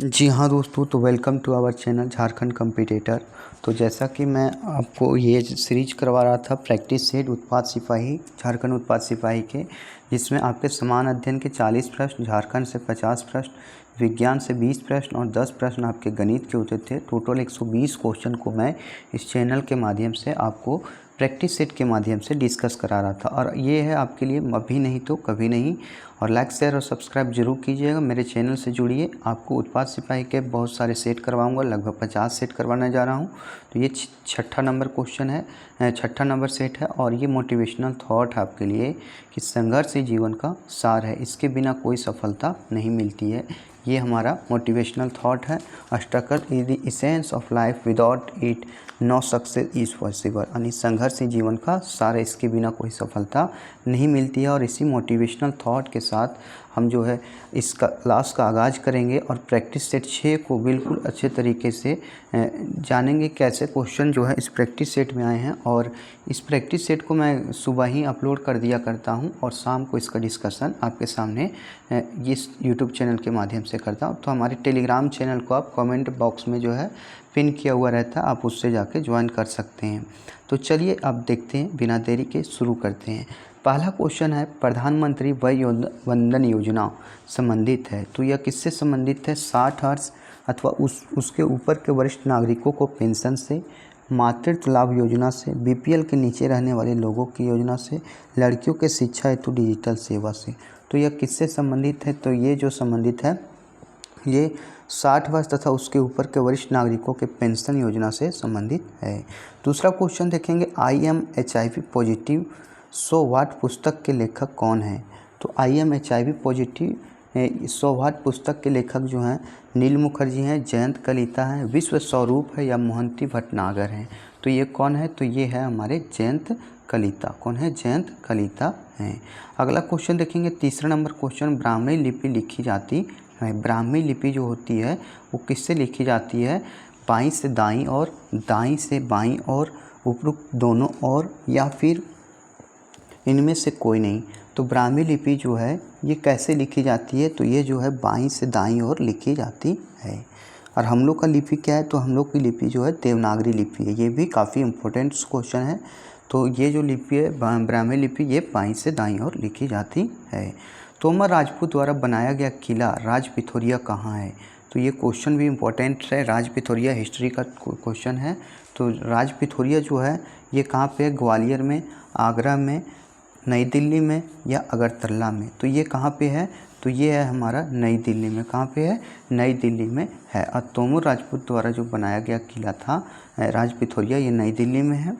जी हाँ दोस्तों, तो welcome to our channel Jharkhand competitor. तो जैसा कि मैं आपको ये सीरीज करवा रहा था प्रैक्टिस सेट उत्पाद सिपाही झारखंड उत्पाद सिपाही के, जिसमें आपके समान अध्ययन के 40 प्रश्न, झारखंड से 50 प्रश्न, विज्ञान से 20 प्रश्न और 10 प्रश्न आपके गणित के होते थे। टोटल 120 क्वेश्चन को मैं इस चैनल के माध्यम से आपको प्रैक्टिस सेट के माध्यम से डिस्कस करा रहा था। और ये है आपके लिए अभी नहीं तो कभी नहीं। और लाइक शेयर और सब्सक्राइब जरूर कीजिएगा, मेरे चैनल से जुड़िए। आपको उत्पाद सिपाही के बहुत सारे सेट करवाऊंगा, लगभग 50 सेट करवाने जा रहा हूं। तो ये छठा नंबर क्वेश्चन है, छठा नंबर सेट है। और ये मोटिवेशनल थॉट है आपके लिए कि संघर्ष ही जीवन का सार है, इसके बिना कोई सफलता नहीं मिलती है। ये हमारा मोटिवेशनल थॉट है। Struggle is the essence of life, without it no success is possible. यानी संघर्ष ही जीवन का सार है, इसके बिना कोई सफलता नहीं मिलती है। और इसी मोटिवेशनल थॉट के साथ हम जो है इसका क्लास का आगाज़ करेंगे और प्रैक्टिस सेट 6 को बिल्कुल अच्छे तरीके से जानेंगे कैसे क्वेश्चन जो है इस प्रैक्टिस सेट में आए हैं। और इस प्रैक्टिस सेट को मैं सुबह ही अपलोड कर दिया करता हूं और शाम को इसका डिस्कशन आपके सामने इस यूट्यूब चैनल के माध्यम से करता हूं। तो हमारे टेलीग्राम चैनल को आप कमेंट बॉक्स में जो है पिन किया हुआ रहता है, आप उससे जाके ज्वाइन कर सकते हैं। तो चलिए अब देखते हैं, बिना देरी के शुरू करते हैं। पहला क्वेश्चन है, प्रधानमंत्री वय वंदन योजना संबंधित है। तो यह किससे संबंधित है? 60 वर्ष अथवा उसके ऊपर के वरिष्ठ नागरिकों को पेंशन से, मातृत्व लाभ योजना से, बीपीएल के नीचे रहने वाले लोगों की योजना से, लड़कियों के शिक्षा हेतु डिजिटल सेवा से। तो यह किससे संबंधित है? तो ये जो संबंधित है ये 60 वर्ष तथा उसके ऊपर के वरिष्ठ नागरिकों के पेंशन योजना से संबंधित है। दूसरा क्वेश्चन देखेंगे, I am HIV positive so what पुस्तक के लेखक कौन हैं? तो I am HIV positive so what पुस्तक के लेखक जो हैं नील मुखर्जी हैं, जयंत कलिता हैं, विश्व स्वरूप है या मोहंती भटनागर हैं। तो ये कौन है? तो ये है हमारे जयंत कलिता। कौन है? जयंत कलिता हैं। अगला क्वेश्चन देखेंगे, तीसरा नंबर क्वेश्चन, ब्राह्मणी लिपि लिखी जाती है। ब्राह्मी लिपि जो होती है वो किससे लिखी जाती है? बाईं से दाईं और दाईं से बाईं और उपरोक्त दोनों और, या फिर इनमें से कोई नहीं। तो ब्राह्मी लिपि जो है ये कैसे लिखी जाती है? तो ये जो है बाईं से दाईं ओर लिखी जाती है। और हम लोग का लिपि क्या है? तो हम लोग की लिपि जो है देवनागरी लिपि है। ये भी काफ़ी इम्पोर्टेंट क्वेश्चन है। तो ये जो लिपि है ब्राह्मी लिपि, ये बाईं से दाईं ओर लिखी जाती है। तोमर राजपूत द्वारा बनाया गया किला राज पिथोरिया कहाँ है? तो ये क्वेश्चन भी इम्पोर्टेंट है, राज पिथोरिया हिस्ट्री का क्वेश्चन है। तो राज पिथोरिया जो है ये कहाँ पे है? ग्वालियर में, आगरा में, नई दिल्ली में या अगरतला में? तो ये कहाँ पे है? तो ये है हमारा नई दिल्ली में। कहाँ पे है? नई दिल्ली में है। और तोमर राजपूत द्वारा जो बनाया गया किला था राज पिथोरिया, ये नई दिल्ली में है।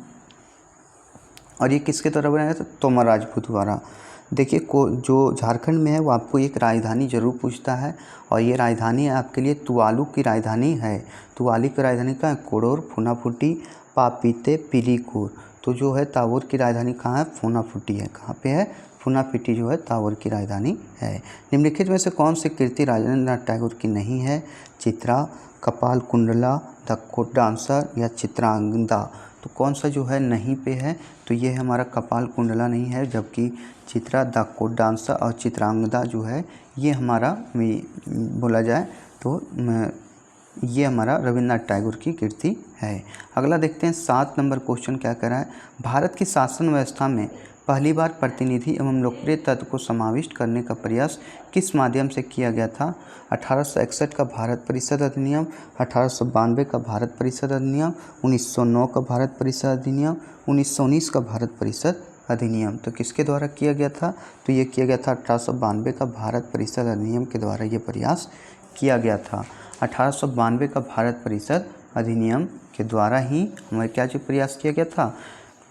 और ये किसके द्वारा बनाया था? तोमर राजपूत द्वारा। देखिए जो झारखंड में है वो आपको एक राजधानी ज़रूर पूछता है, और ये राजधानी आपके लिए तुवालू की राजधानी है। तुवालू की राजधानी कहाँ है? कोडोर, फुनाफुटी, पापीते, पिलीकुर। तो जो है तावोर की राजधानी कहाँ है? फुनाफुटी है। कहाँ पे है? फुनाफिटी जो है तावोर की राजधानी है। निम्नलिखित में से कौन सी कृति राजेंद्रनाथ टैगोर की नहीं है? चित्रा, कपाल कुंडला, द कोट डांसर या चित्रांगदा। तो कौन सा जो है नहीं पे है? तो ये हमारा कपाल कुंडला नहीं है, जबकि चित्रा, द कोट डांसर और चित्रांगदा जो है ये हमारा बोला जाए तो ये हमारा रविन्द्रनाथ टैगोर की कृति है। अगला देखते हैं 7 नंबर क्वेश्चन क्या कह रहा है, भारत की शासन व्यवस्था में पहली बार प्रतिनिधि एवं लोकप्रिय तत्व को समाविष्ट करने का प्रयास किस माध्यम से किया गया था? 1861 का भारत परिषद अधिनियम, 1892 का भारत परिषद अधिनियम, 1909 का भारत परिषद अधिनियम, 1919 का भारत परिषद अधिनियम। तो किसके द्वारा किया गया था? तो ये किया गया था 1892 का भारत परिषद अधिनियम के द्वारा ये प्रयास किया गया था। 1892 का भारत परिषद अधिनियम के द्वारा ही हमें क्या जो प्रयास किया गया था?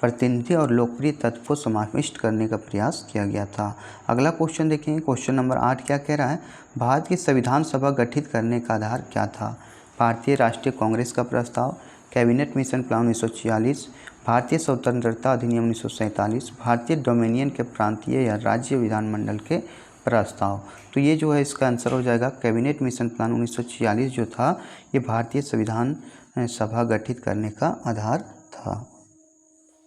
प्रतिनिधि और लोकप्रिय तत्व को समाविष्ट करने का प्रयास किया गया था। अगला क्वेश्चन देखेंगे, क्वेश्चन नंबर 8 क्या कह रहा है, भारत की संविधान सभा गठित करने का आधार क्या था? भारतीय राष्ट्रीय कांग्रेस का प्रस्ताव, कैबिनेट मिशन प्लान 1946, भारतीय स्वतंत्रता अधिनियम 1947, भारतीय डोमिनियन के प्रांतीय या राज्य विधानमंडल के प्रस्ताव। तो ये जो है इसका आंसर हो जाएगा कैबिनेट मिशन प्लान 1946 जो था ये भारतीय संविधान सभा गठित करने का आधार था।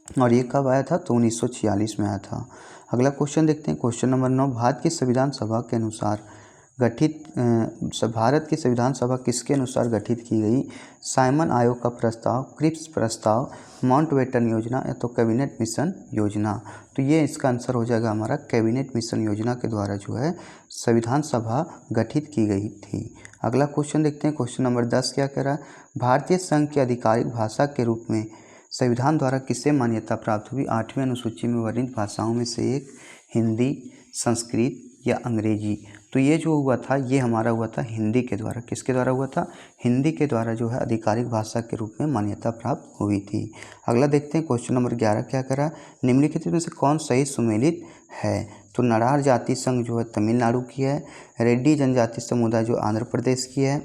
और ये कब आया था? तो 1946 में आया था। अगला क्वेश्चन देखते हैं, क्वेश्चन नंबर 9, भारत की संविधान सभा के अनुसार गठित भारत की संविधान सभा किसके अनुसार गठित की गई? साइमन आयोग का प्रस्ताव, क्रिप्स प्रस्ताव, माउंटबेटन योजना या तो कैबिनेट मिशन योजना। तो ये इसका आंसर हो जाएगा हमारा कैबिनेट मिशन योजना के द्वारा जो है संविधान सभा गठित की गई थी। अगला क्वेश्चन देखते हैं। क्वेश्चन नंबर 10 क्या कह रहा है? भारतीय संघ की आधिकारिक भाषा के रूप में संविधान द्वारा किसे मान्यता प्राप्त हुई? 8वीं अनुसूची में वर्णित भाषाओं में से एक हिंदी, संस्कृत या अंग्रेजी। तो ये जो हुआ था ये हमारा हुआ था हिंदी के द्वारा। किसके द्वारा हुआ था? हिंदी के द्वारा जो है आधिकारिक भाषा के रूप में मान्यता प्राप्त हुई थी। अगला देखते हैं। क्वेश्चन नंबर 11 क्या कह रहा है? निम्नलिखित में से कौन सही सुमेलित है? तो नाडार जाति संघ जो है तमिलनाडु की है, रेड्डी जनजाति समुदाय जो आंध्र प्रदेश की है,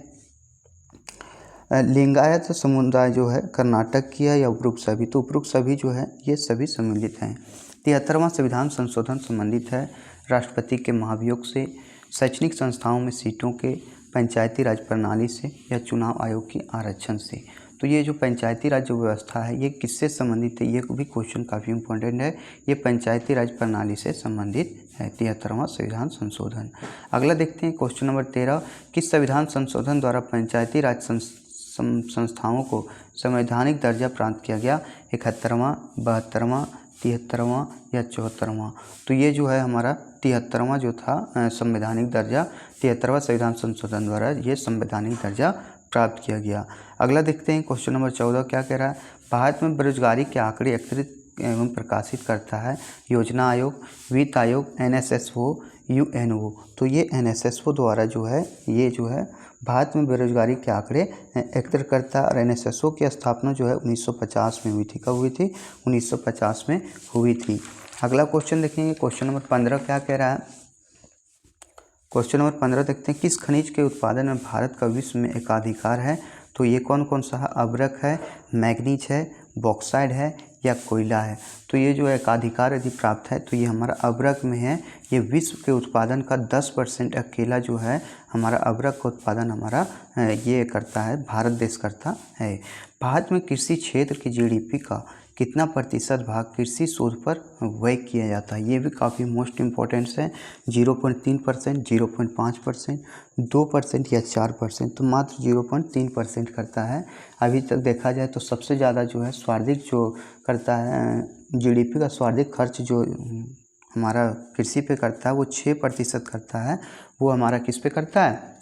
लिंगायत समुदाय जो है कर्नाटक की है, या उपरोक्त सभी। तो उपरोक्त सभी जो है ये सभी सम्मिलित हैं। 73वां संविधान संशोधन संबंधित है राष्ट्रपति के महाभियोग से, शैक्षणिक संस्थाओं में सीटों के, पंचायती राज प्रणाली से या चुनाव आयोग के आरक्षण से। तो ये जो पंचायती राज जो व्यवस्था है ये किससे संबंधित है? ये भी क्वेश्चन काफ़ी इंपॉर्टेंट है। ये पंचायती राज प्रणाली से संबंधित है 73वां संविधान संशोधन। अगला देखते हैं। क्वेश्चन नंबर 13 किस संविधान संशोधन द्वारा पंचायती राज संस्थाओं को संवैधानिक दर्जा प्राप्त किया गया? 71वां, 72वां, 73वां या 74वां। तो ये जो है हमारा 73वां जो था संवैधानिक दर्जा, 73वां संविधान संशोधन द्वारा ये संवैधानिक दर्जा प्राप्त किया गया। अगला देखते हैं। क्वेश्चन नंबर 14 क्या कह रहा है? भारत में बेरोजगारी के आंकड़े एकत्रित एवं प्रकाशित करता है योजना आयोग, वित्त आयोग, NSSO, UNO। तो ये NSSO द्वारा जो है ये जो है भारत में बेरोजगारी के आंकड़े एकत्र करता है। और NSSO की स्थापना जो है 1950 में हुई थी। कब हुई थी? 1950 में हुई थी। अगला क्वेश्चन देखेंगे। क्वेश्चन नंबर 15 क्या कह रहा है? क्वेश्चन नंबर 15 देखते हैं। किस खनिज के उत्पादन में भारत का विश्व में एकाधिकार है? तो ये कौन कौन सा है? अभ्रक है, मैग्नीज है, बॉक्साइड है या कोयला है। तो ये जो एकाधिकार यदि प्राप्त है तो ये हमारा अभ्रक में है। ये विश्व के उत्पादन का 10% अकेला जो है हमारा अभ्रक का उत्पादन हमारा ये करता है, भारत देश करता है। भारत में कृषि क्षेत्र की GDP का कितना प्रतिशत भाग कृषि शोध पर व्यय किया जाता है? ये भी काफ़ी मोस्ट इम्पोर्टेंट्स है। 0.3%, 0.5%, 2% या 4%। तो मात्र 0.3% करता है। अभी तक देखा जाए तो सबसे ज़्यादा जो है सर्वाधिक जो करता है GDP का सर्वाधिक खर्च जो हमारा कृषि पे करता है वो 6% करता है। वो हमारा किस पे करता है?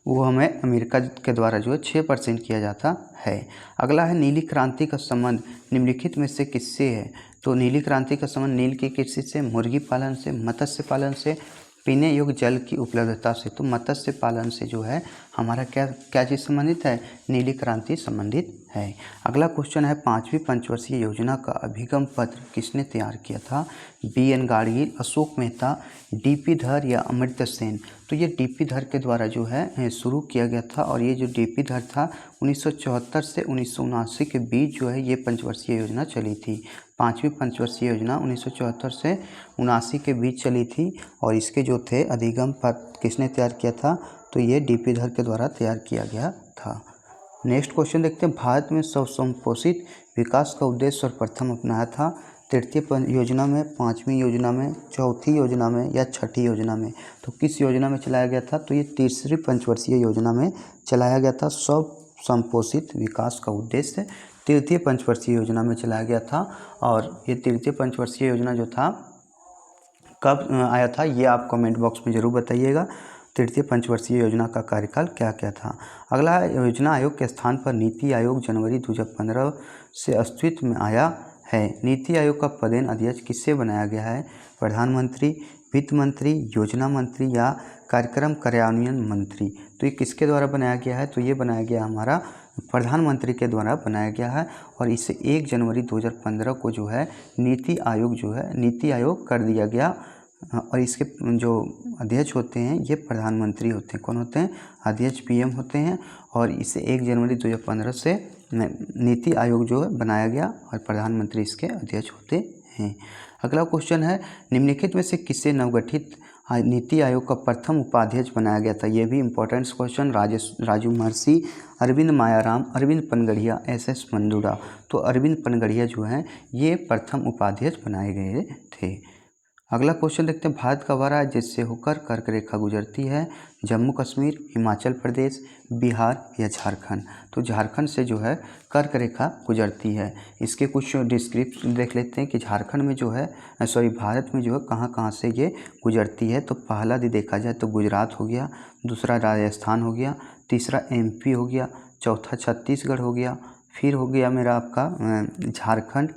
वो हमें अमेरिका के द्वारा जो है 6% किया जाता है। अगला है नीली क्रांति का संबंध निम्नलिखित में से किससे है? तो नीली क्रांति का संबंध नील की कृषि से, मुर्गी पालन से, मत्स्य पालन से, पीने योग्य जल की उपलब्धता से। तो मत्स्य पालन से जो है हमारा क्या चीज़ संबंधित है? नीली क्रांति संबंधित है। अगला क्वेश्चन है 5वीं पंचवर्षीय योजना का अभिगम पत्र किसने तैयार किया था? BN गाडगिल, अशोक मेहता, DP धर या अमर्त्य सेन। तो ये DP धर के द्वारा जो है शुरू किया गया था। और ये जो DP धर था 1974 से 1979 के बीच जो है ये पंचवर्षीय योजना चली थी। 5वीं पंचवर्षीय योजना 1974 से 79 के बीच चली थी। और इसके जो थे अधिगम पत्र किसने तैयार किया था? तो ये DP धर के द्वारा तैयार किया गया था। नेक्स्ट क्वेश्चन देखते हैं। भारत में स्वसंपोषित विकास का उद्देश्य सर्वप्रथम अपनाया था? तृतीय योजना में, 5वीं योजना में, चौथी योजना में या छठी योजना में। तो किस योजना में चलाया गया था? तो ये तीसरी पंचवर्षीय योजना में चलाया गया था। स्वसंपोषित विकास का उद्देश्य तृतीय पंचवर्षीय योजना में चलाया गया था। और ये तृतीय पंचवर्षीय योजना जो था कब आया था ये आप कमेंट बॉक्स में ज़रूर बताइएगा। तृतीय पंचवर्षीय योजना का कार्यकाल क्या क्या था? अगला योजना आयोग के स्थान पर नीति आयोग जनवरी 2015 से अस्तित्व में आया है। नीति आयोग का पदेन अध्यक्ष किससे बनाया गया है? प्रधानमंत्री, वित्त मंत्री, योजना मंत्री या कार्यक्रम कार्यान्वयन मंत्री। तो ये किसके द्वारा बनाया गया है? तो ये बनाया गया हमारा प्रधानमंत्री के द्वारा बनाया गया है। और इसे 1 जनवरी 2015 को जो है नीति आयोग कर दिया गया। और इसके जो अध्यक्ष होते हैं ये प्रधानमंत्री होते हैं। कौन होते हैं? अध्यक्ष PM होते हैं। और इसे 1 जनवरी 2015 से नीति आयोग जो है बनाया गया और प्रधानमंत्री इसके अध्यक्ष होते हैं। अगला क्वेश्चन है निम्नलिखित में से किसे नवगठित नीति आयोग का प्रथम उपाध्यक्ष बनाया गया था? ये भी इंपॉर्टेंट क्वेश्चन। राजू महर्षि, अरविंद मायाराम, अरविंद पनगड़िया, SS मंडूरा। तो अरविंद पनगड़िया जो हैं ये प्रथम उपाध्यक्ष बनाए गए थे। अगला क्वेश्चन देखते हैं, भारत का वह राज्य जिससे होकर कर्क रेखा गुजरती है, जम्मू कश्मीर, हिमाचल प्रदेश, बिहार या झारखंड। तो झारखंड से जो है कर्क रेखा गुजरती है। इसके कुछ डिस्क्रिप्शन देख लेते हैं कि झारखंड में जो है भारत में जो है कहाँ कहाँ से ये गुजरती है। तो पहला यदि देखा जाए तो गुजरात हो गया, दूसरा राजस्थान हो गया, तीसरा MP हो गया, चौथा छत्तीसगढ़ हो गया, फिर हो गया मेरा आपका झारखंड,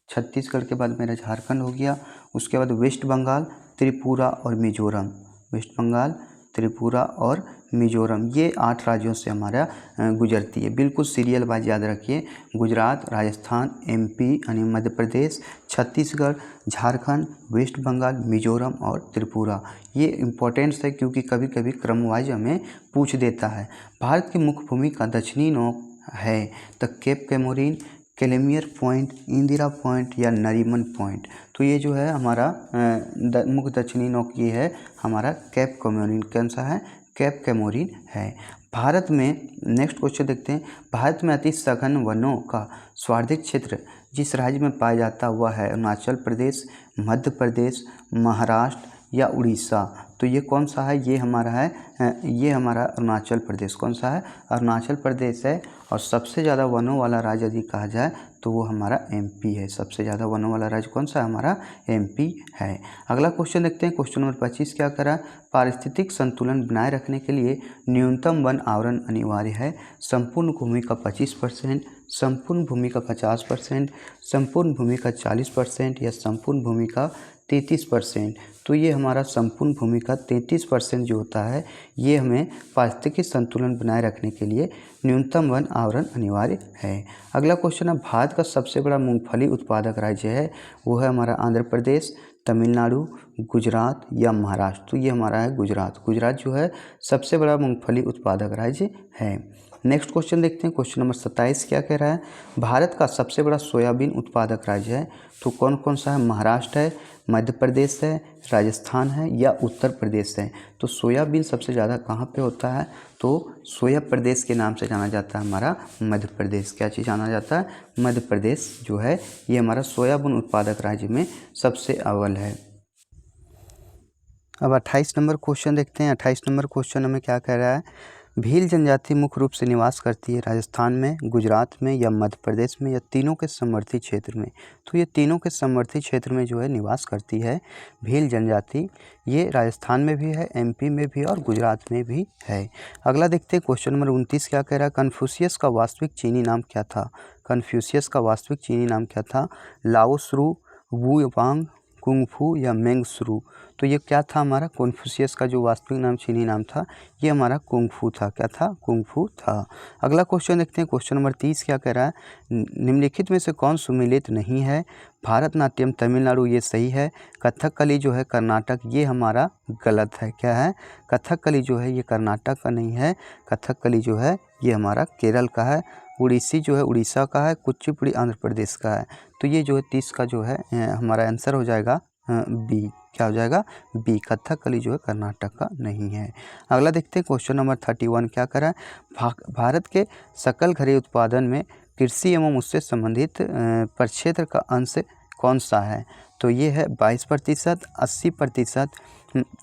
छत्तीसगढ़ के बाद मेरा झारखंड हो गया। उसके बाद वेस्ट बंगाल, त्रिपुरा और मिजोरम, वेस्ट बंगाल, त्रिपुरा और मिजोरम, ये 8 राज्यों से हमारा गुजरती है। बिल्कुल सीरियल वाइज याद रखिए, गुजरात, राजस्थान, MP यानी मध्य प्रदेश, छत्तीसगढ़, झारखंड, वेस्ट बंगाल, मिजोरम और त्रिपुरा। ये इम्पोर्टेंट्स है क्योंकि कभी कभी क्रम वाइज हमें पूछ देता है। भारत की मुख्य भूमि का दक्षिणी नोक है the cape Comorin, Calimere point, Indira point या नरीमन पॉइंट। तो ये जो है हमारा मुख्य दक्षिणी नोक ये है हमारा कैप कैमोरीन। कौन सा है? कैप कैमोरीन है। भारत में नेक्स्ट क्वेश्चन देखते हैं, भारत में अति सघन वनों का सर्वाधिक क्षेत्र जिस राज्य में पाया जाता वह है अरुणाचल प्रदेश, मध्य प्रदेश, महाराष्ट्र या उड़ीसा। तो ये कौन सा है? ये हमारा है ये हमारा अरुणाचल प्रदेश। कौन सा है? अरुणाचल प्रदेश है। और सबसे ज़्यादा वनों वाला राज्य यदि कहा जाए तो वो हमारा MP है। सबसे ज़्यादा वनों वाला राज्य कौन सा है? हमारा MP है। अगला क्वेश्चन देखते हैं, क्वेश्चन नंबर 25 क्या करा? पारिस्थितिक संतुलन बनाए रखने के लिए न्यूनतम वन आवरण अनिवार्य है। संपूर्ण भूमि का 25%, संपूर्ण भूमि का 50%, संपूर्ण भूमि का 40% या संपूर्ण भूमि का 33%। तो ये हमारा संपूर्ण भूमि का 33% जो होता है ये हमें पारिस्थितिकी संतुलन बनाए रखने के लिए न्यूनतम वन आवरण अनिवार्य है। अगला क्वेश्चन है, भारत का सबसे बड़ा मूंगफली उत्पादक राज्य है, वो है हमारा आंध्र प्रदेश, तमिलनाडु, गुजरात या महाराष्ट्र। तो ये हमारा है गुजरात। गुजरात जो है सबसे बड़ा मूंगफली उत्पादक राज्य है। नेक्स्ट क्वेश्चन देखते हैं, क्वेश्चन नंबर 27 क्या कह रहा है? भारत का सबसे बड़ा सोयाबीन उत्पादक राज्य है। तो कौन कौन सा है? महाराष्ट्र है, मध्य प्रदेश है, राजस्थान है या उत्तर प्रदेश है। तो सोयाबीन सबसे ज़्यादा कहाँ पे होता है? तो सोया प्रदेश के नाम से जाना जाता है हमारा मध्य प्रदेश। क्या चीज़ जाना जाता है? मध्य प्रदेश जो है ये हमारा सोयाबीन उत्पादक राज्य में सबसे अव्वल है। अब 28 नंबर क्वेश्चन देखते हैं। 28 नंबर क्वेश्चन हमें क्या कह रहा है? भील जनजाति मुख्य रूप से निवास करती है राजस्थान में, गुजरात में या मध्य प्रदेश में या तीनों के समवर्ती क्षेत्र में। तो ये तीनों के समवर्ती क्षेत्र में जो है निवास करती है भील जनजाति। ये राजस्थान में भी है, MP में भी और गुजरात में भी है। अगला देखते हैं, क्वेश्चन नंबर 29 क्या कह रहा है? कन्फ्यूशियस का वास्तविक चीनी नाम क्या था? कन्फ्यूशियस का वास्तविक चीनी नाम क्या था? लाओ त्सु, वू वांग, कुंग फू या मेंग शुरू। तो ये क्या था हमारा? कन्फ्यूशियस का जो वास्तविक नाम चीनी नाम था ये हमारा कुंग फू था। क्या था? कुंग फू था। अगला क्वेश्चन देखते हैं, क्वेश्चन नंबर 30 क्या कह रहा है? निम्नलिखित में से कौन सुमेलित नहीं है? भारतनाट्यम तमिलनाडु ये सही है, कथकली जो है कर्नाटक ये हमारा गलत है। क्या है? कथकली जो है ये कर्नाटक का नहीं है, कथकली जो है ये हमारा केरल का है, उड़ीसी जो है उड़ीसा का है, कुचिपुड़ी आंध्र प्रदेश का है। तो ये जो है 30 का जो है हमारा आंसर हो जाएगा B। क्या हो जाएगा? B। कथकली जो है कर्नाटक का नहीं है। अगला देखते हैं, क्वेश्चन नंबर 31 क्या करा है? भारत के सकल घरेलू उत्पादन में कृषि एवं उससे संबंधित प्रक्षेत्र का अंश कौन सा है? तो ये है 22%, 80%,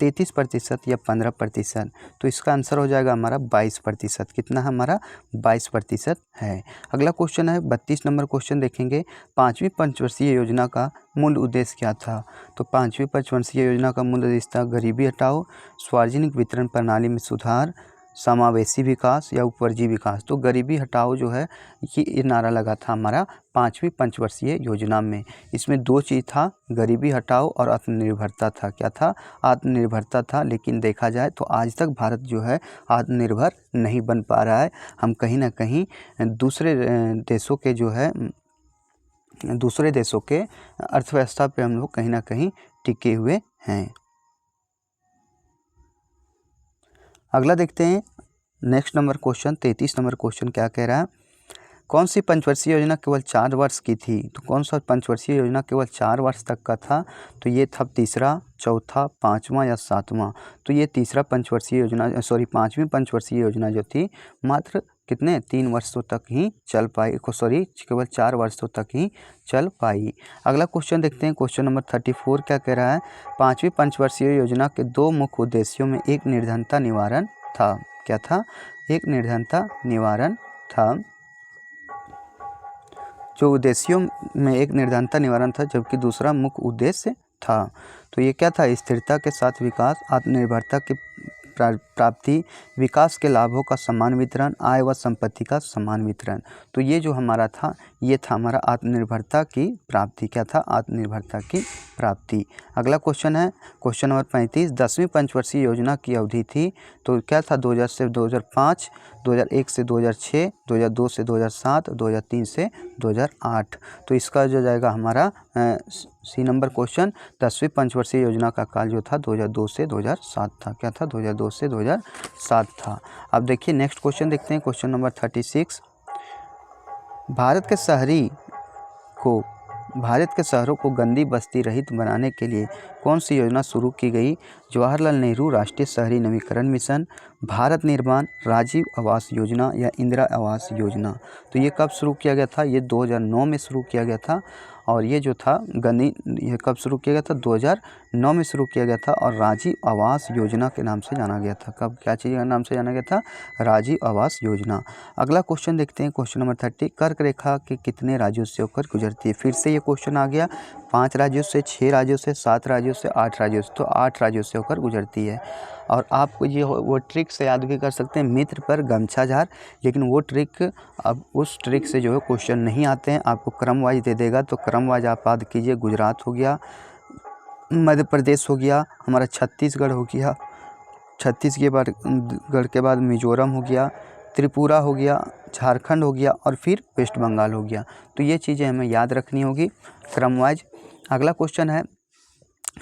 33% या 15%। तो इसका आंसर हो जाएगा हमारा 22%। कितना है हमारा? 22% है। अगला क्वेश्चन है 32 नंबर क्वेश्चन देखेंगे, 5वीं पंचवर्षीय योजना का मूल उद्देश्य क्या था? तो 5वीं पंचवर्षीय योजना का मूल उद्देश्य था गरीबी हटाओ, सार्वजनिक वितरण प्रणाली में सुधार, समावेशी विकास या उपवर्जी विकास। तो गरीबी हटाओ जो है ये नारा लगा था हमारा 5वीं पंचवर्षीय योजना में। इसमें 2 चीज़ था, गरीबी हटाओ और आत्मनिर्भरता था। क्या था? आत्मनिर्भरता था। लेकिन देखा जाए तो आज तक भारत जो है आत्मनिर्भर नहीं बन पा रहा है। हम कहीं ना कहीं दूसरे देशों के जो है दूसरे देशों के अर्थव्यवस्था पे हम लोग कहीं ना कहीं टिके हुए हैं। अगला देखते हैं next number question 33 number question क्या कह रहा है? कौन सी पंचवर्षीय योजना केवल 4 वर्ष की थी? तो कौन सा पंचवर्षीय योजना केवल 4 वर्ष तक का था? तो ये था तीसरा, चौथा, 5वां या 7वां। तो ये तीसरा पंचवर्षीय योजना 5वीं पंचवर्षीय योजना जो थी मात्र कितने 3 वर्षों तक ही चल पाई, केवल 4 वर्षों तक ही चल पाई। अगला क्वेश्चन देखते हैं, क्वेश्चन नंबर 34 क्या कह रहा है, 5वीं पंचवर्षीय योजना के 2 मुख्य उद्देश्यों में एक निर्धनता निवारण था। क्या था? एक निर्धनता निवारण था। जो उद्देश्यों में एक निर्धनता निवारण था, जबकि दूसरा मुख्य उद्देश्य था। तो ये क्या था? स्थिरता के साथ विकास, आत्मनिर्भरता की प्राप्ति, विकास के लाभों का समान वितरण, आय व संपत्ति का समान वितरण। तो ये जो हमारा था, ये था हमारा आत्मनिर्भरता की प्राप्ति। क्या था? आत्मनिर्भरता की प्राप्ति। अगला क्वेश्चन है क्वेश्चन नंबर 35, 10वीं पंचवर्षीय योजना की अवधि थी। तो क्या था? 2000 से 2005, 2001 से 2006, 2002 से 2007, 2003 से 2008। तो इसका जो जाएगा हमारा सी नंबर क्वेश्चन, 10वीं पंचवर्षीय योजना का काल जो था 2002 से 2007 था। क्या था? 2002 से 2007 था। अब देखिए नेक्स्ट क्वेश्चन देखते हैं, क्वेश्चन नंबर 36, भारत के शहरों को गंदी बस्ती रहित बनाने के लिए कौन सी योजना शुरू की गई? जवाहरलाल नेहरू राष्ट्रीय शहरी नवीकरण मिशन, भारत निर्माण, राजीव आवास योजना या इंदिरा आवास योजना। तो ये कब शुरू किया गया था? ये 2009 में शुरू किया गया था। और ये जो था ये कब शुरू किया गया था? 2009 में शुरू किया गया था और राजीव आवास योजना के नाम से जाना गया था। कब, क्या चीज़ के नाम से जाना गया था? राजीव आवास योजना। अगला क्वेश्चन देखते हैं, क्वेश्चन नंबर 30, कर्क रेखा के कितने राज्यों से होकर गुजरती है? फिर से ये क्वेश्चन आ गया, 5 राज्यों से, 6 राज्यों से, 7 राज्यों से, 8 राज्यों से। तो 8 राज्यों से होकर गुजरती है। और आप ये वो ट्रिक से याद भी कर सकते हैं, मित्र पर गमछा झार, लेकिन वो ट्रिक, अब उस ट्रिक से जो है क्वेश्चन नहीं आते हैं, आपको क्रम वाइज दे देगा। तो क्रम वाइज आप याद कीजिए, गुजरात हो गया, मध्य प्रदेश हो गया, हमारा छत्तीसगढ़ हो गया, छत्तीसगढ़ के बाद मिजोरम हो गया, त्रिपुरा हो गया, झारखंड हो गया और फिर वेस्ट बंगाल हो गया। तो ये चीज़ें हमें याद रखनी होगी क्रम वाइज। अगला क्वेश्चन है,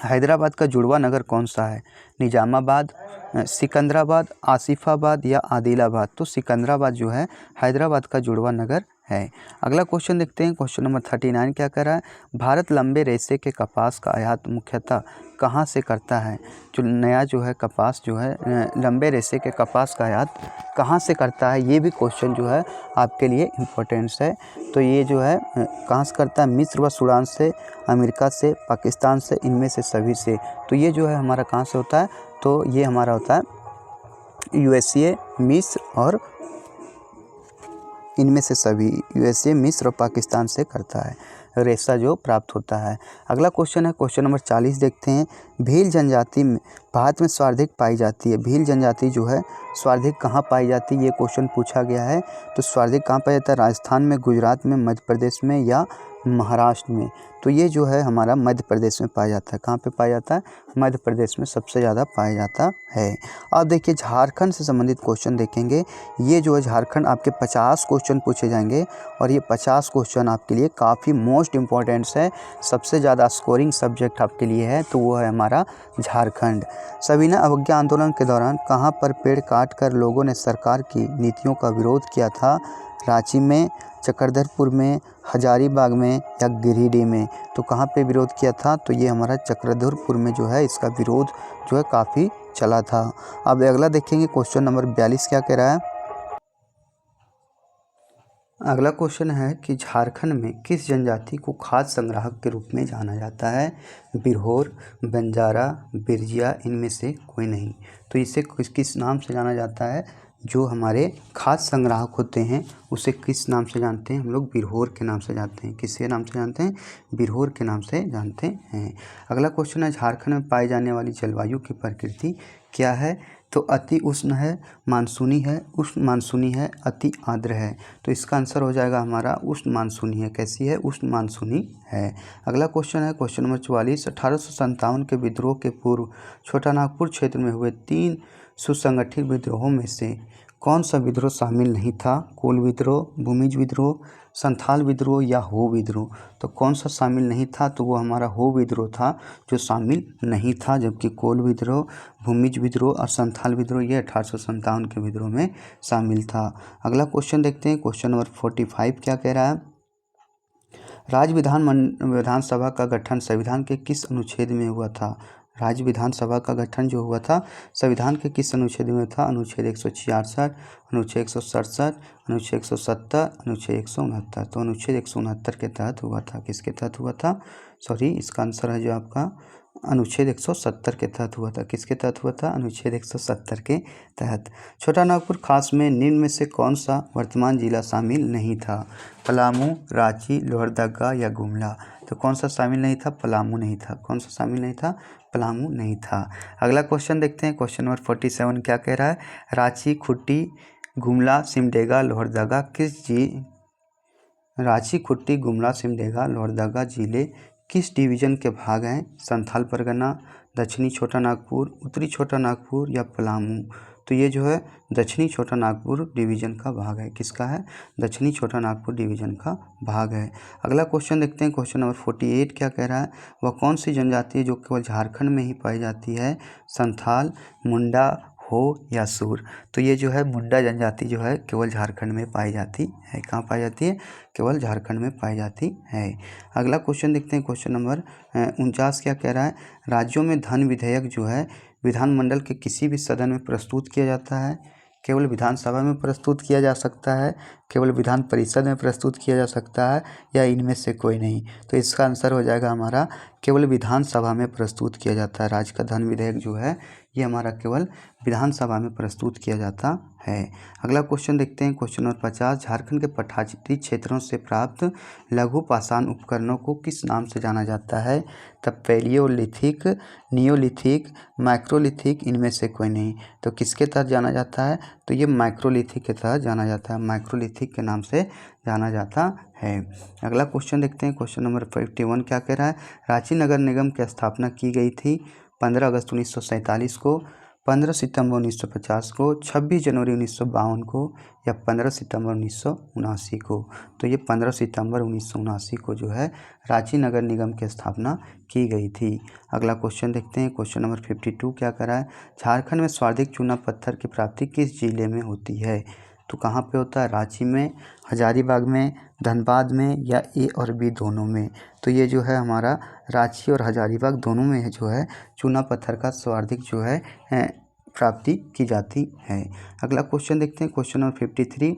हैदराबाद का जुड़वा नगर कौन सा है? निजामाबाद, सिकंदराबाद, आसिफाबाद या आदिलाबाद। तो सिकंदराबाद जो है हैदराबाद का जुड़वा नगर है। अगला क्वेश्चन देखते हैं, क्वेश्चन नंबर 39 क्या कर रहा है, भारत लंबे रेशे के कपास का आयात मुख्यतः कहाँ से करता है? जो नया जो है कपास जो है, लंबे रेशे के कपास का आयात कहाँ से करता है? ये भी क्वेश्चन जो है आपके लिए इम्पोर्टेंस है। तो ये जो है कहाँ से करता है? मिस्र व सूडान से, अमेरिका से, पाकिस्तान से, इनमें से सभी से। तो ये जो है हमारा कहाँ से होता है? तो ये हमारा होता है USA, मिस्र और इनमें से सभी, USA, मिस्र और पाकिस्तान से करता है रेशा जो प्राप्त होता है। अगला क्वेश्चन है क्वेश्चन नंबर 40 देखते हैं, भील जनजाति में भारत में सर्वाधिक पाई जाती है। भील जनजाति जो है सर्वाधिक कहाँ पाई जाती है? ये क्वेश्चन पूछा गया है। तो सर्वाधिक कहाँ पाया जाता है? राजस्थान में, गुजरात में, मध्य प्रदेश में या महाराष्ट्र में। तो ये जो है हमारा मध्य प्रदेश में पाया जाता है। कहाँ पे पाया जाता है? मध्य प्रदेश में सबसे ज़्यादा पाया जाता है। अब देखिए झारखंड से संबंधित क्वेश्चन देखेंगे। ये जो है झारखंड, आपके 50 क्वेश्चन पूछे जाएंगे और ये 50 क्वेश्चन आपके लिए काफ़ी मोस्ट इम्पॉर्टेंट्स है। सबसे ज़्यादा स्कोरिंग सब्जेक्ट आपके लिए है, तो वो है हमारा झारखंड। सविनय अवज्ञा आंदोलन के दौरान कहाँ पर पेड़ काट कर लोगों ने सरकार की नीतियों का विरोध किया था? रांची में, चक्रधरपुर में, हजारीबाग में या गिरिडीह में। तो कहाँ पे विरोध किया था? तो ये हमारा चक्रधरपुर में जो है इसका विरोध जो है काफ़ी चला था। अब अगला देखेंगे क्वेश्चन नंबर 42 क्या कह रहा है। अगला क्वेश्चन है कि झारखंड में किस जनजाति को खाद्य संग्राहक के रूप में जाना जाता है? बिरहोर, बंजारा, बिरजिया, इनमें से कोई नहीं। तो इसे किस नाम से जाना जाता है? जो हमारे खाद्य संग्राहक होते हैं उसे किस नाम से जानते हैं हम लोग? बिरहोर के नाम से जानते हैं। किसके नाम से जानते हैं? बिरहोर के नाम से जानते हैं। अगला क्वेश्चन है, झारखंड में पाई जाने वाली जलवायु की प्रकृति क्या है? तो अति उष्ण है, मानसूनी है, उष्ण मानसूनी है, अति आर्द्र है। तो इसका आंसर हो जाएगा हमारा उष्ण मानसूनी है। कैसी है? उष्ण मानसूनी है। अगला क्वेश्चन है क्वेश्चन नंबर 44, 1857 के विद्रोह के पूर्व छोटा नागपुर क्षेत्र में हुए 3 सुसंगठित विद्रोहों में से कौन सा विद्रोह शामिल नहीं था? कोल विद्रोह, भूमिज विद्रोह, संथाल विद्रोह या हो विद्रोह। तो कौन सा शामिल नहीं था? तो वो हमारा हो विद्रोह था जो शामिल नहीं था, जबकि कोल विद्रोह, भूमिज विद्रोह और संथाल विद्रोह ये 1857 के विद्रोह में शामिल था। अगला क्वेश्चन देखते हैं क्वेश्चन नंबर 45 क्या कह रहा है। राज्य विधानसभा का गठन संविधान के किस अनुच्छेद में हुआ था? राज्य विधानसभा का गठन जो हुआ था संविधान के किस अनुच्छेद में था? अनुच्छेद 166, अनुच्छेद 167, अनुच्छेद 170, अनुच्छेद 169। तो अनुच्छेद 169 के तहत हुआ था। किसके तहत हुआ था? सॉरी, इसका आंसर है जो आपका अनुच्छेद 170 के तहत हुआ था। किसके तहत हुआ था? अनुच्छेद 170 के तहत। छोटा नागपुर खास में निम्न में से कौन सा वर्तमान जिला शामिल नहीं था? पलामू, रांची, लोहरदगा या गुमला? तो कौन सा शामिल नहीं था? पलामू नहीं था। कौन सा शामिल नहीं था? पलामू नहीं था। अगला क्वेश्चन देखते हैं। क्वेश्चन नंबर 47 क्या कह रहा है? रांची, खुट्टी, गुमला, सिमडेगा, लोहरदगा रांची, खुट्टी, गुमला, सिमडेगा, लोहरदगा जिले किस डिवीज़न के भाग हैं? संथाल परगना, दक्षिणी छोटा नागपुर, उत्तरी छोटा नागपुर या पलामू? तो ये जो है दक्षिणी छोटा नागपुर डिवीज़न का भाग है। किसका है? दक्षिणी छोटा नागपुर डिवीज़न का भाग है। अगला क्वेश्चन देखते हैं। क्वेश्चन नंबर 48 क्या कह रहा है? वह कौन सी जनजाति है जो केवल झारखंड में ही पाई जाती है? संथाल, मुंडा, हो या सूर? तो ये जो है मुंडा जनजाति जो है केवल झारखंड में पाई जाती है। कहाँ पाई जाती है? केवल झारखंड में पाई जाती है। अगला क्वेश्चन देखते हैं। क्वेश्चन नंबर 49 क्या कह रहा है? राज्यों में धन विधेयक जो है विधानमंडल के किसी भी सदन में प्रस्तुत किया जाता है? केवल विधानसभा में प्रस्तुत किया जा सकता है, केवल विधान परिषद में प्रस्तुत किया जा सकता है, या इनमें से कोई नहीं? तो इसका आंसर हो जाएगा हमारा केवल विधानसभा में प्रस्तुत किया जाता है। राज्य का धन विधेयक जो है ये हमारा केवल विधानसभा में प्रस्तुत किया जाता है। अगला क्वेश्चन देखते हैं। क्वेश्चन नंबर 50 झारखंड के पठारी क्षेत्रों से प्राप्त लघु पाषाण उपकरणों को किस नाम से जाना जाता है? तब पैलियोलिथिक, नियोलिथिक, माइक्रोलिथिक, इनमें से कोई नहीं? तो किसके तहत जाना जाता है? तो ये माइक्रोलिथिक के तहत जाना जाता है। माइक्रोलिथिक के नाम से जाना जाता है। अगला क्वेश्चन देखते हैं। क्वेश्चन नंबर 51 क्या कह रहा है? रांची नगर निगम की स्थापना की गई थी 15 अगस्त 1947 को, 15 सितंबर 1950 को, 26 जनवरी 1952 को या 15 सितंबर 1979 को? तो ये 15 सितंबर 1979 को जो है रांची नगर निगम की स्थापना की गई थी। अगला क्वेश्चन देखते हैं। क्वेश्चन नंबर 52 क्या कर रहा है? झारखंड में सर्वाधिक चूना पत्थर की प्राप्ति किस जिले में होती है? तो कहाँ पे होता है? रांची में, हजारीबाग में, धनबाद में या ए और बी दोनों में? तो ये जो है हमारा रांची और हजारीबाग दोनों में है जो है चूना पत्थर का सर्वाधिक जो है प्राप्ति की जाती है। अगला क्वेश्चन देखते हैं। क्वेश्चन नंबर 53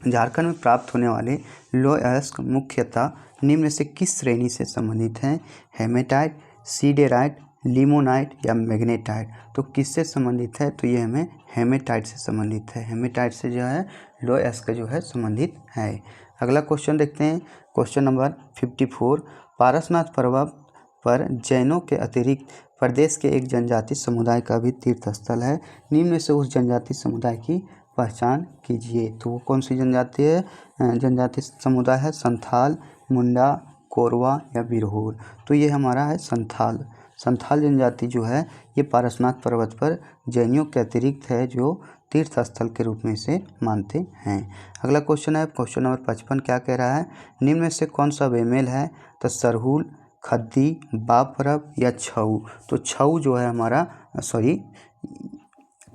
झारखंड में प्राप्त होने वाले लोयस्क मुख्यतः निम्न में से किस श्रेणी से संबंधित हैं? हेमेटाइट, सीडेराइट, लिमोनाइट या मैग्नेटाइट? तो किससे संबंधित है? तो ये हमें हेमेटाइट से संबंधित है। हेमेटाइट से जो है लोयस्क जो है संबंधित है। अगला क्वेश्चन देखते हैं। क्वेश्चन नंबर 54 पारसनाथ पर्वत पर जैनों के अतिरिक्त प्रदेश के एक जनजाति समुदाय का भी तीर्थ स्थल है। निम्न में से उस जनजाति समुदाय की पहचान कीजिए। तो वो कौन सी जनजाति है? जनजाति समुदाय है संथाल, मुंडा, कोरवा या बिरहोर? तो ये हमारा है संथाल। संथाल जनजाति जो है ये पारसनाथ पर्वत पर जैनियों के अतिरिक्त है जो तीर्थ स्थल के रूप में इसे मानते हैं। अगला क्वेश्चन है। क्वेश्चन नंबर 55 क्या कह रहा है? निम्न में से कौन सा बेमेल है? तो सरहुल, खद्दी, बाप परब या छऊ? तो छऊ जो है हमारा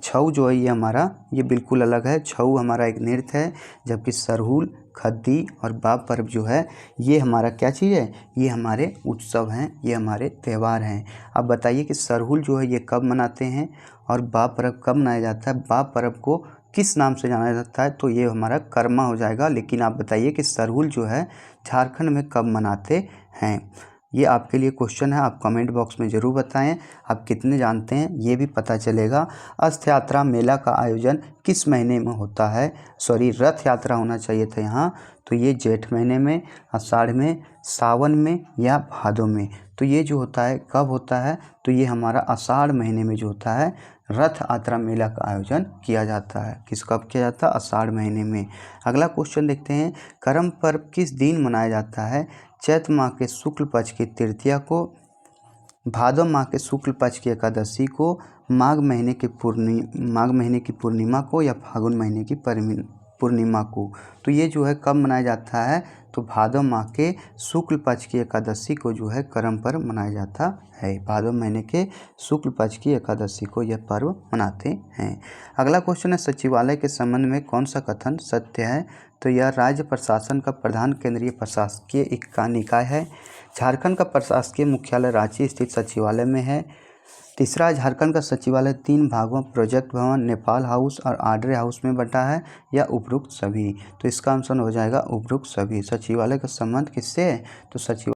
छऊ जो है ये हमारा ये बिल्कुल अलग है। छऊ हमारा एक नृत्य है, जबकि सरहुल, खद्दी और बाप पर्व जो है ये हमारा क्या चीज़ है? ये हमारे उत्सव हैं, ये हमारे त्यौहार हैं। अब बताइए कि सरहुल जो है ये कब मनाते हैं और बाप पर्व कब मनाया जाता है? बाप पर्व को किस नाम से जाना जाता है? तो ये हमारा कर्मा हो जाएगा। लेकिन आप बताइए कि सरहुल जो है झारखंड में कब मनाते हैं? ये आपके लिए क्वेश्चन है। आप कमेंट बॉक्स में ज़रूर बताएं आप कितने जानते हैं, ये भी पता चलेगा। अस्थ यात्रा मेला का आयोजन किस महीने में होता है? रथ यात्रा होना चाहिए था यहाँ। तो ये जेठ महीने में, आषाढ़ में, सावन में या भादों में? तो ये जो होता है कब होता है? तो ये हमारा आषाढ़ महीने में जो होता है रथ यात्रा मेला का आयोजन किया जाता है। कब किया जाता है? आषाढ़ महीने में। अगला क्वेश्चन देखते हैं। करम पर्व किस दिन मनाया जाता है? चैत्र माह के शुक्ल पक्ष की तृतीया को, भादव माह के शुक्ल पक्ष की एकादशी को, माघ महीने की पूर्णिमा को या फागुन महीने की पूर्णिमा को? तो ये जो है कब मनाया जाता है? तो भादव माह के शुक्ल पक्ष की एकादशी को जो है करम पर्व मनाया जाता है। भादव महीने के शुक्ल पक्ष की एकादशी को यह पर्व मनाते हैं। अगला क्वेश्चन है सचिवालय के संबंध में कौन सा कथन सत्य है? तो यह राज्य प्रशासन का प्रधान केंद्रीय प्रशासकीय निकाय है। झारखंड का प्रशासकीय मुख्यालय रांची स्थित सचिवालय में है। तीसरा, झारखंड का सचिवालय 3 भागों प्रोजेक्ट भवन, नेपाल हाउस और आड्रे हाउस में बटा है या उपरोक्त सभी। तो इसका आंसर हो जाएगा उपरोक्त सभी। सचिवालय का संबंध किससे है? तो सचिवालय